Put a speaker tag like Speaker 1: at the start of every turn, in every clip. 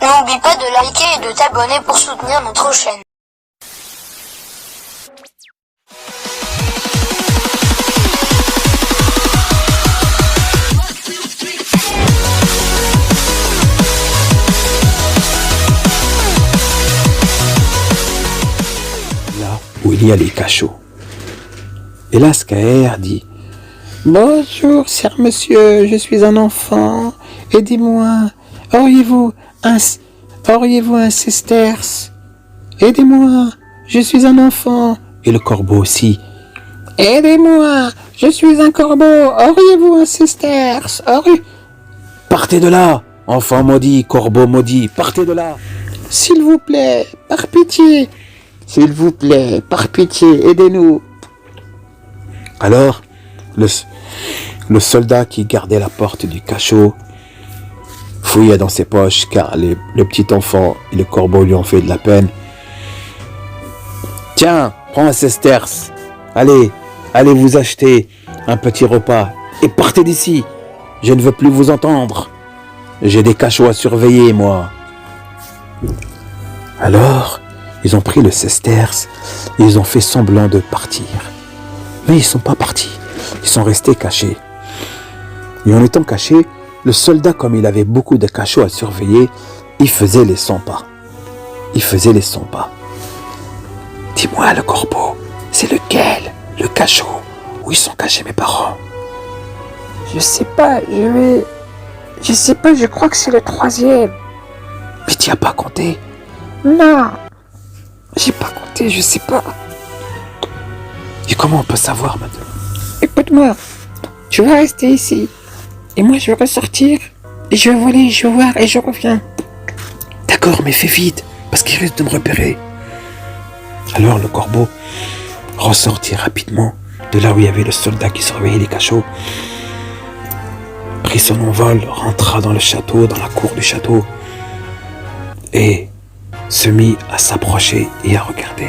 Speaker 1: N'oublie pas de liker et de t'abonner pour soutenir notre chaîne.
Speaker 2: Là où il y a les cachots. Et là, Scaer dit: Bonjour, cher monsieur, je suis un enfant. Aidez-moi. Auriez-vous un sesterce? Aidez-moi, je suis un enfant. Et le corbeau aussi: Aidez-moi, je suis un corbeau. Auriez-vous un sesterce? Partez de là, enfant maudit, corbeau maudit, partez de là. S'il vous plaît, par pitié. S'il vous plaît, par pitié, aidez-nous. Alors, le soldat qui gardait la porte du cachot fouilla dans ses poches, car le petit enfant et le corbeau lui ont fait de la peine. Tiens, prends un sesterce. Allez vous acheter un petit repas et partez d'ici. Je ne veux plus vous entendre. J'ai des cachots à surveiller, moi. Alors, ils ont pris le sesterce et ils ont fait semblant de partir. Mais ils ne sont pas partis. Ils sont restés cachés. Et en étant cachés, le soldat, comme il avait beaucoup de cachots à surveiller, il faisait les 100 pas. Dis-moi, le corbeau, c'est lequel, le cachot, où ils sont cachés mes parents?
Speaker 3: Je sais pas, je crois que c'est le 3e.
Speaker 2: Mais tu n'as pas compté?
Speaker 3: Non, j'ai pas compté, je sais pas.
Speaker 2: Et comment on peut savoir maintenant?
Speaker 3: Écoute-moi, tu vas rester ici. Et moi, je vais ressortir. Et je vais voler, je vais voir et je reviens.
Speaker 2: D'accord, mais fais vite, parce qu'il risque de me repérer. Alors le corbeau ressortit rapidement de là où il y avait le soldat qui surveillait les cachots, prit son envol, rentra dans le château, dans la cour du château, et se mit à s'approcher et à regarder.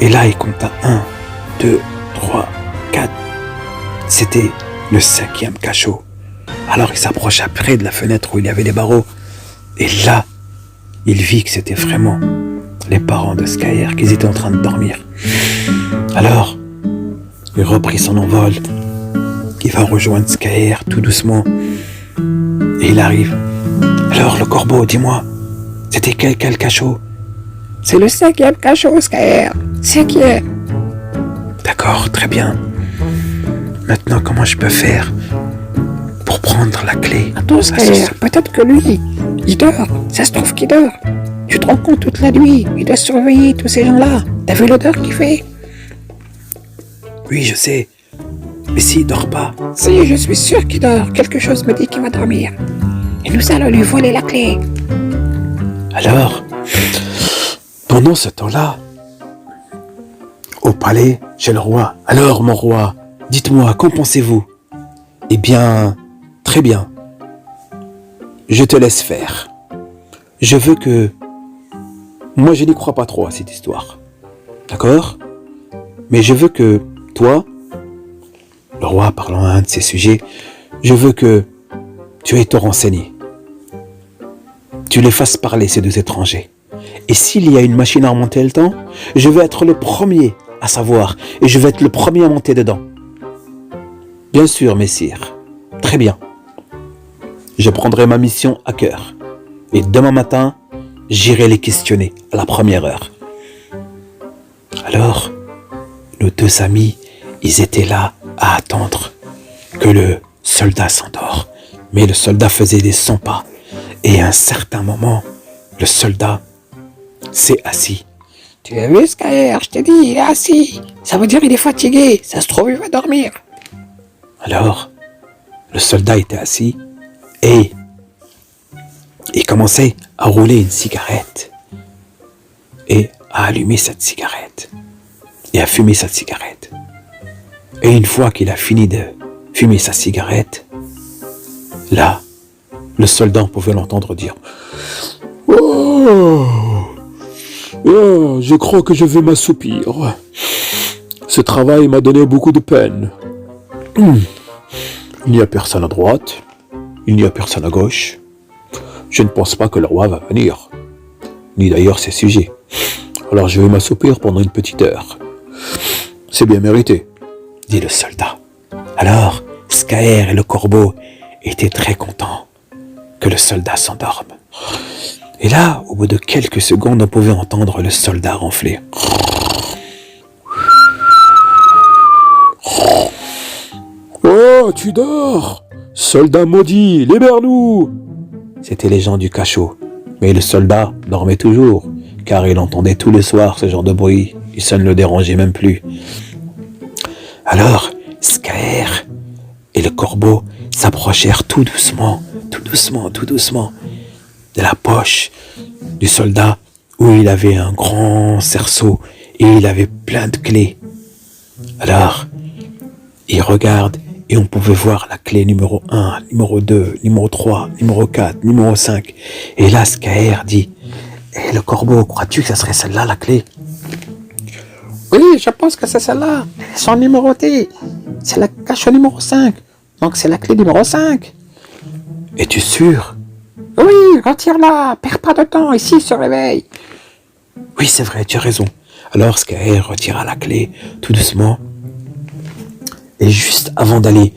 Speaker 2: Et là, il compta 1, 2, 3, 4. C'était le 5e cachot. Alors il s'approcha près de la fenêtre où il y avait des barreaux. Et là, il vit que c'était vraiment les parents de Scaer, qu'ils étaient en train de dormir. Alors, il reprit son envol. Il va rejoindre Scaer tout doucement. Et il arrive. Alors, le corbeau, dis-moi, c'était quel cachot?
Speaker 3: C'est le 5e cachot, Scaer. 5e.
Speaker 2: D'accord, très bien. Maintenant, comment je peux faire pour prendre la clé?
Speaker 3: Attends, Scaer, peut-être que lui, il dort. Ça se trouve qu'il dort. Tu te rends compte toute la nuit, il doit surveiller tous ces gens-là. T'as vu l'odeur qu'il fait?
Speaker 2: Oui, je sais. Mais s'il dort pas?
Speaker 3: Si, je suis sûr qu'il dort. Quelque chose me dit qu'il va dormir. Et nous allons lui voler la clé.
Speaker 2: Alors, pendant ce temps-là, au palais, chez le roi. Alors, mon roi, dites-moi, qu'en pensez-vous? Eh bien, très bien. Je te laisse faire. Je veux que... Moi, je n'y crois pas trop à cette histoire. D'accord? Mais je veux que toi, le roi parlant à un de ces sujets, je veux que tu aies te renseigner. Tu les fasses parler, ces 2 étrangers. Et s'il y a une machine à remonter le temps, je vais être le premier à savoir, et je vais être le premier à monter dedans. Bien sûr, messire. Très bien. Je prendrai ma mission à cœur. Et demain matin, j'irai les questionner à la première heure. Alors, nos 2 amis, ils étaient là à attendre que le soldat s'endort. Mais le soldat faisait des 100 pas. Et à un certain moment, le soldat s'est assis.
Speaker 3: Tu as vu, Scaer? Je t'ai dit, il est assis. Ça veut dire qu'il est fatigué. Ça se trouve, il va dormir.
Speaker 2: Alors, le soldat était assis et il commençait à rouler une cigarette et à allumer cette cigarette et à fumer cette cigarette. Et une fois qu'il a fini de fumer sa cigarette, là, le soldat pouvait l'entendre dire: Oh, je crois que je vais m'assoupir. Ce travail m'a donné beaucoup de peine. Il n'y a personne à droite, il n'y a personne à gauche. je ne pense pas que le roi va venir, ni d'ailleurs ses sujets. Alors je vais m'assoupir pendant une petite heure. C'est bien mérité, dit le soldat. Alors, Scaër et le corbeau étaient très contents que le soldat s'endorme. Et là, au bout de quelques secondes, on pouvait entendre le soldat ronfler. Oh, tu dors! Soldat maudit, libère-nous! C'étaient les gens du cachot. Mais le soldat dormait toujours, car il entendait tous les soirs ce genre de bruit, et ça ne le dérangeait même plus. Alors, Scaër et le corbeau s'approchèrent tout doucement, de la poche du soldat, où il avait un grand cerceau, et il avait plein de clés. Alors, il regarde, et on pouvait voir la clé numéro 1, numéro 2, numéro 3, numéro 4, numéro 5. Et là, Scaër dit, « Eh, le corbeau, crois-tu que ça serait celle-là, la clé ?»
Speaker 3: Oui, je pense que c'est celle-là. Elles sont numérotées. C'est le cachot numéro 5. Donc c'est la clé numéro 5.
Speaker 2: Es-tu sûr ?
Speaker 3: Oui, retire-la. Perds pas de temps. Ici, il se réveille.
Speaker 2: Oui, c'est vrai, tu as raison. Alors Scaër retira la clé tout doucement. Et juste avant d'aller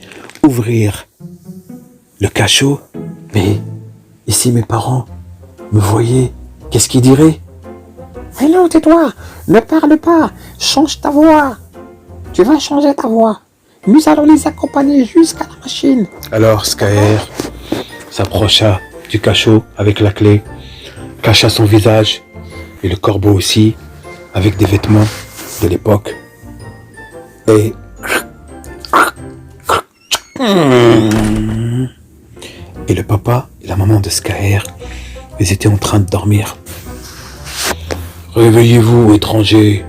Speaker 2: ouvrir le cachot, mais ici mes parents me voyaient, qu'est-ce qu'ils diraient ?
Speaker 3: Mais non, tais-toi. Ne parle pas. Change ta voix. Tu vas changer ta voix. Nous allons les accompagner jusqu'à la machine.
Speaker 2: Alors Scaër s'approcha du cachot avec la clé, cacha son visage, et le corbeau aussi, avec des vêtements de l'époque. Et le papa et la maman de Scaër, ils étaient en train de dormir. Réveillez-vous, étranger.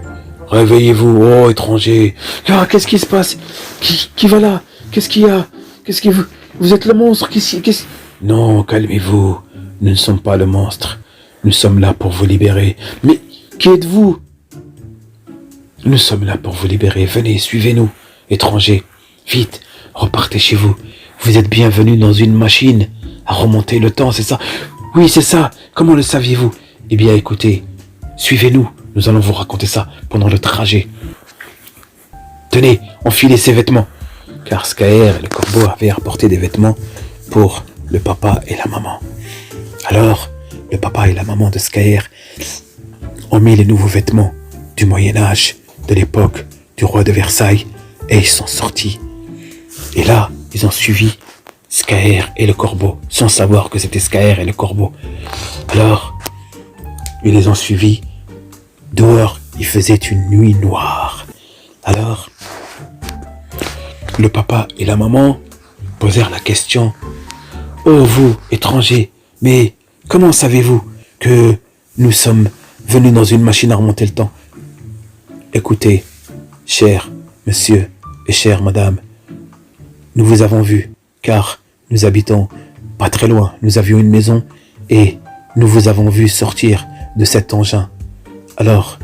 Speaker 2: Réveillez-vous, oh étranger. Ah, qu'est-ce qui se passe? Qui va là? Qu'est-ce qu'il y a? Qu'est-ce que vous êtes le monstre? Non, calmez-vous. Nous ne sommes pas le monstre. Nous sommes là pour vous libérer. Mais qui êtes-vous? Nous sommes là pour vous libérer. Venez, suivez-nous, étranger. Vite, repartez chez vous. Vous êtes bienvenus dans une machine à remonter le temps, c'est ça? Oui, c'est ça. Comment le saviez-vous? Eh bien, écoutez, suivez-nous. Nous allons vous raconter ça pendant le trajet. Tenez, enfilez ces vêtements. Car Scaër et le corbeau avaient apporté des vêtements pour le papa et la maman. Alors, le papa et la maman de Scaër ont mis les nouveaux vêtements du Moyen-Âge, de l'époque du roi de Versailles, et ils sont sortis. Et là, ils ont suivi Scaër et le corbeau, sans savoir que c'était Scaër et le corbeau. Alors, ils les ont suivis. Dehors, il faisait une nuit noire. Alors, le papa et la maman posèrent la question. « Oh, vous, étrangers, mais comment savez-vous que nous sommes venus dans une machine à remonter le temps ?» Écoutez, cher monsieur et chère madame, nous vous avons vu, car nous habitons pas très loin. Nous avions une maison et nous vous avons vu sortir de cet engin. Alors,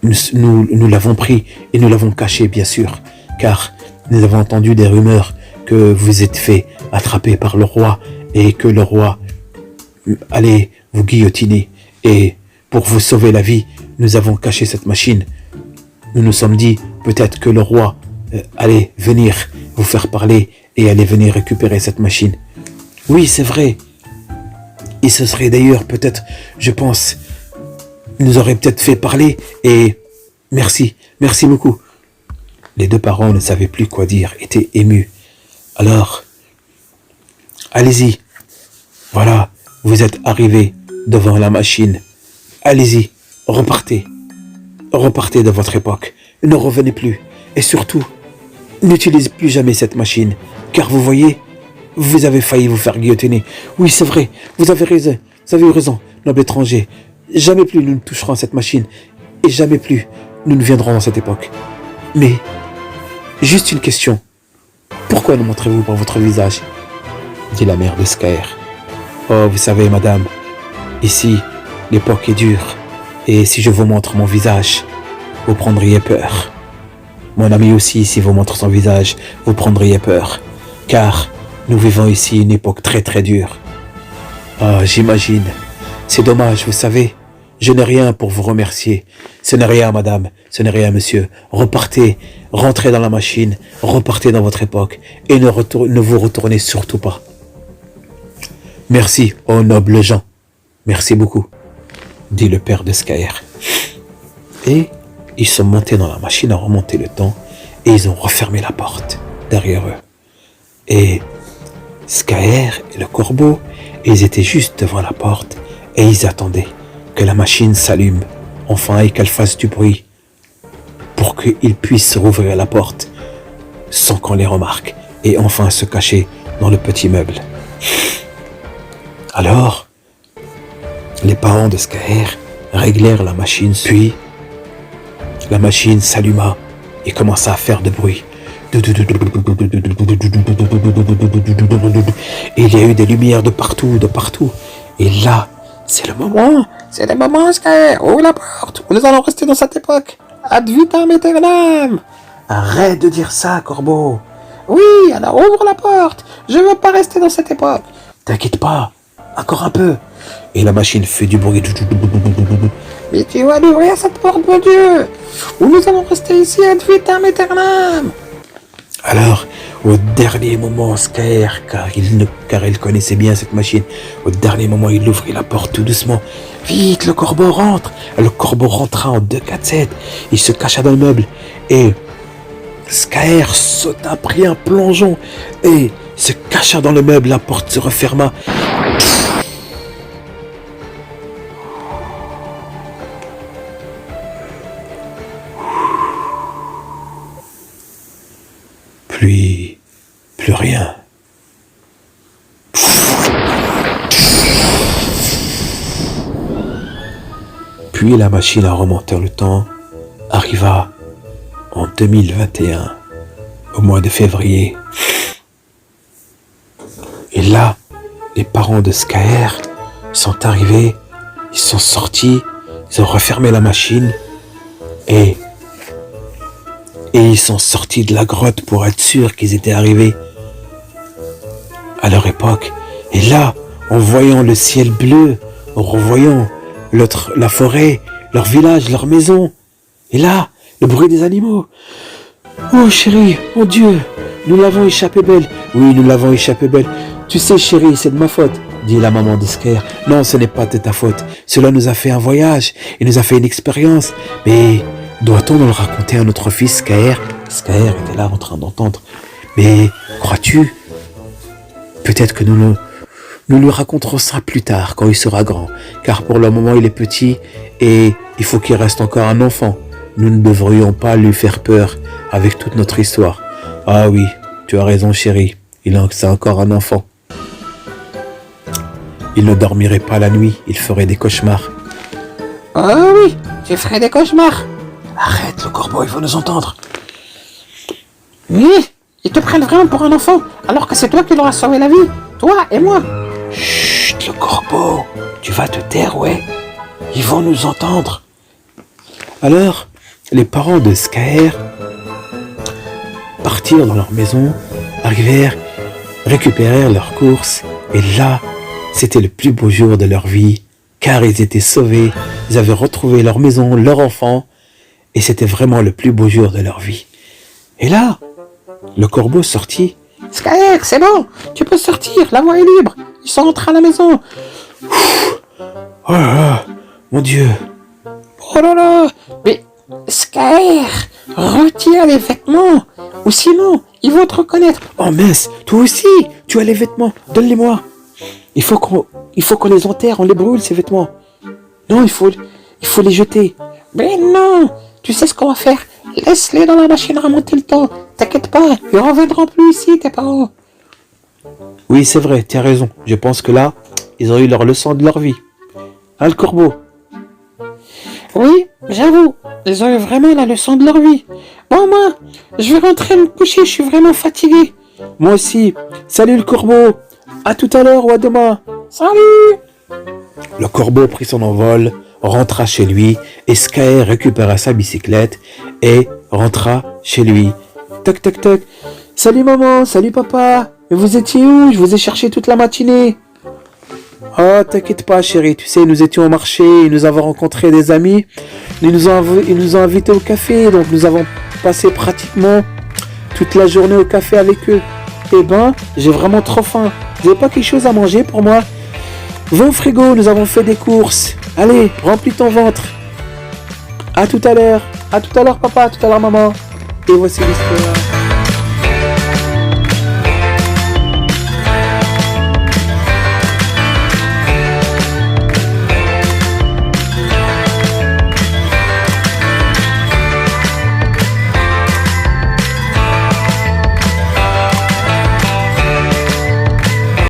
Speaker 2: nous l'avons pris et nous l'avons caché, bien sûr, car nous avons entendu des rumeurs que vous êtes fait attraper par le roi et que le roi allait vous guillotiner. Et pour vous sauver la vie, nous avons caché cette machine. Nous nous sommes dit peut-être que le roi allait venir vous faire parler et allait venir récupérer cette machine. Oui, c'est vrai. Et ce serait d'ailleurs peut-être, je pense, nous aurait peut-être fait parler et merci beaucoup. Les deux parents ne savaient plus quoi dire, étaient émus. Alors, allez-y. Voilà, vous êtes arrivés devant la machine. Allez-y, repartez. Repartez de votre époque. Ne revenez plus. Et surtout, n'utilisez plus jamais cette machine. Car vous voyez, vous avez failli vous faire guillotiner. Oui, c'est vrai, vous avez raison. Vous avez eu raison, noble étranger. Jamais plus nous ne toucherons à cette machine. Et jamais plus nous ne viendrons dans cette époque. Mais, juste une question. Pourquoi nous montrez-vous par votre visage? Dit la mère de Scaër. Oh, vous savez, madame, ici, l'époque est dure. Et si je vous montre mon visage, vous prendriez peur. Mon ami aussi, si vous montre son visage, vous prendriez peur. Car nous vivons ici une époque très très dure. Ah, j'imagine. C'est dommage, vous savez. Je n'ai rien pour vous remercier. Ce n'est rien, madame. Ce n'est rien, monsieur. Repartez, rentrez dans la machine, repartez dans votre époque et ne vous retournez surtout pas. Merci, ô nobles gens. Merci beaucoup, dit le père de Skaer. Et ils sont montés dans la machine à remonter le temps et ils ont refermé la porte derrière eux. Et Skaer et le corbeau, ils étaient juste devant la porte et ils attendaient que la machine s'allume enfin et qu'elle fasse du bruit pour qu'ils puissent rouvrir la porte sans qu'on les remarque et enfin se cacher dans le petit meuble. Alors, les parents de Skaer réglèrent la machine, puis la machine s'alluma et commença à faire de bruit. Et il y a eu des lumières de partout. Et là, c'est le moment.
Speaker 3: C'est le moment, Skaer. Ouvre la porte. Nous allons rester dans cette époque. Ad vitam aeternam.
Speaker 2: Arrête de dire ça, corbeau.
Speaker 3: Oui, alors ouvre la porte. Je veux pas rester dans cette époque.
Speaker 2: T'inquiète pas, encore un peu. Et la machine fait du bruit.
Speaker 3: Mais tu vas ouvrir cette porte, mon Dieu. Ou nous allons rester ici ad vitam aeternam.
Speaker 2: Alors, au dernier moment, Skaer, car il connaissait bien cette machine, au dernier moment, il ouvrit la porte tout doucement. Vite, le corbeau rentre. Le corbeau rentra en 2-4-7. Il se cacha dans le meuble. Et Skaer sauta, prit un plongeon et se cacha dans le meuble. La porte se referma. Plus rien. Puis la machine à remonter le temps arriva en 2021, au mois de février. Et là, les parents de Skaer sont arrivés, ils sont sortis, ils ont refermé la machine et ils sont sortis de la grotte pour être sûrs qu'ils étaient arrivés à leur époque. Et là, en voyant le ciel bleu, en revoyant la forêt, leur village, leur maison, et là, le bruit des animaux. Oh chérie, mon Dieu, nous l'avons échappé belle. Oui, nous l'avons échappé belle. Tu sais chérie, c'est de ma faute, dit la maman de Skaer. Non, ce n'est pas de ta faute. Cela nous a fait un voyage, et nous a fait une expérience. Mais doit-on nous le raconter à notre fils Skaer? Skaer était là en train d'entendre. Mais crois-tu? Peut-être que nous lui raconterons ça plus tard, quand il sera grand. Car pour le moment, il est petit et il faut qu'il reste encore un enfant. Nous ne devrions pas lui faire peur avec toute notre histoire. Ah oui, tu as raison chérie, c'est encore un enfant. Il ne dormirait pas la nuit, il ferait des cauchemars.
Speaker 3: Oh oui, tu ferais des cauchemars.
Speaker 2: Arrête, le corbeau, il faut nous entendre.
Speaker 3: Oui, ils te prennent vraiment pour un enfant, alors que c'est toi qui leur as sauvé la vie, toi et moi.
Speaker 2: Chut, le corbeau, tu vas te taire, ouais. Ils vont nous entendre. Alors, les parents de Skaer partirent dans leur maison, arrivèrent, récupérèrent leurs courses, et là, c'était le plus beau jour de leur vie, car ils étaient sauvés, ils avaient retrouvé leur maison, leur enfant, et c'était vraiment le plus beau jour de leur vie. Et là, le corbeau sortit.
Speaker 3: Skaer, c'est bon, tu peux sortir, la voie est libre, ils sont rentrés à la maison.
Speaker 2: Oh là là, mon Dieu.
Speaker 3: Oh là là, mais Skaer, retire les vêtements, ou sinon, ils vont te reconnaître.
Speaker 2: Oh mince, toi aussi, tu as les vêtements, donne-les-moi. Il faut qu'on les enterre, on les brûle ces vêtements. Non, il faut les jeter.
Speaker 3: Mais non, tu sais ce qu'on va faire? Laisse-les dans la machine à remonter le temps. T'inquiète pas, ils reviendront plus ici, tes parents.
Speaker 2: Oui, c'est vrai, tu as raison. Je pense que là, ils ont eu leur leçon de leur vie. Hein, le corbeau?
Speaker 3: Oui, j'avoue, ils ont eu vraiment la leçon de leur vie. Bon, moi, je vais rentrer me coucher, je suis vraiment fatigué.
Speaker 2: Moi aussi. Salut le corbeau. À tout à l'heure ou à demain.
Speaker 3: Salut!
Speaker 2: Le corbeau prit son envol, rentra chez lui, et Skaer récupéra sa bicyclette et rentra chez lui. Toc toc toc. Salut maman, salut papa. Mais vous étiez où? Je vous ai cherché toute la matinée. Oh, t'inquiète pas, chérie. Tu sais, nous étions au marché, et nous avons rencontré des amis. Ils nous ont invités au café, donc nous avons passé pratiquement toute la journée au café avec eux. Eh ben, j'ai vraiment trop faim. Vous n'avez pas quelque chose à manger pour moi? Va au frigo, nous avons fait des courses. Allez, remplis ton ventre. À tout à l'heure. À tout à l'heure, papa. À tout à l'heure, maman. Et voici l'histoire.